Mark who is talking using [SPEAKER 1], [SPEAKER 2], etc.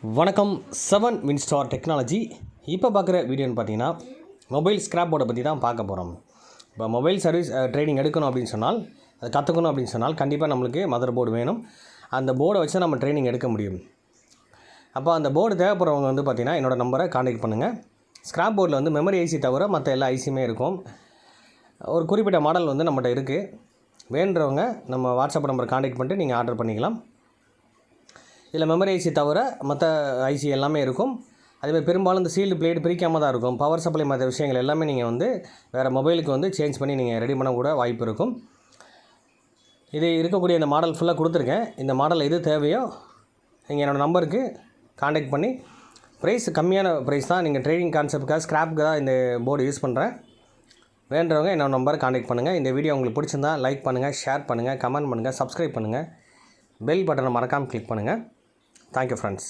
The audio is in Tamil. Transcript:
[SPEAKER 1] வணக்கம் 7 வின்ஸ்டார் டெக்னாலஜி. இப்போ பார்க்குற வீடியோன்னு பார்த்தீங்கன்னா மொபைல் ஸ்க்ராப் போர்டை பற்றி தான் பார்க்க போகிறோம். இப்போ மொபைல் சர்வீஸ் ட்ரைனிங் எடுக்கணும் அப்படின்னு சொன்னால், அது கற்றுக்கணும் அப்படின்னு சொன்னால் கண்டிப்பாக நம்மளுக்கு மதர் போர்டு வேணும். அந்த போர்டை வச்சு நம்ம ட்ரைனிங் எடுக்க முடியும். அப்போ அந்த போர்டு தேவைப்படுறவங்க வந்து பார்த்திங்கன்னா என்னோடய நம்பரை காண்டாக்ட் பண்ணுங்கள். ஸ்க்ராப் போர்டில் வந்து மெமரி ஐசி தவிர மற்ற எல்லா ஐசியுமே இருக்கும். ஒரு குறிப்பிட்ட மாடல் வந்து நம்மகிட்ட இருக்குது. வேண்டுறவங்க நம்ம வாட்ஸ்அப் நம்பரை காண்டாக்ட் பண்ணிட்டு நீங்கள் ஆர்டர் பண்ணிக்கலாம். இதில் மெமரி ஐசி தவிர மற்ற ஐசி எல்லாமே இருக்கும். அதேமாதிரி பெரும்பாலும் இந்த சீல்டு பிளேடு பிரிக்காமல் தான் இருக்கும். பவர் சப்ளை மற்ற விஷயங்கள் எல்லாமே நீங்கள் வந்து வேறு மொபைலுக்கு வந்து சேஞ்ச் பண்ணி நீங்கள் ரெடி பண்ண கூட வாய்ப்பு இருக்கும். இது இருக்கக்கூடிய இந்த மாடல் ஃபுல்லாக கொடுத்துருக்கேன். இந்த மாடல் எது தேவையோ நீங்கள் என்னோடய நம்பருக்கு காண்டாக்ட் பண்ணி ப்ரைஸ் கம்மியான ப்ரைஸ் தான். நீங்கள் ட்ரைனிங் கான்செப்டுக்காக ஸ்க்ராப்புக்கு தான் இந்த போர்டு யூஸ் பண்ணுறேன். வேண்டுறவங்க என்னோடய நம்பரை காண்டாக்ட் பண்ணுங்கள். இந்த வீடியோ உங்களுக்கு பிடிச்சிருந்தா லைக் பண்ணுங்கள், ஷேர் பண்ணுங்கள், கமெண்ட் பண்ணுங்கள், சப்ஸ்கிரைப் பண்ணுங்கள், பெல் பட்டனை மறக்காமல் கிளிக் பண்ணுங்கள். Thank you friends.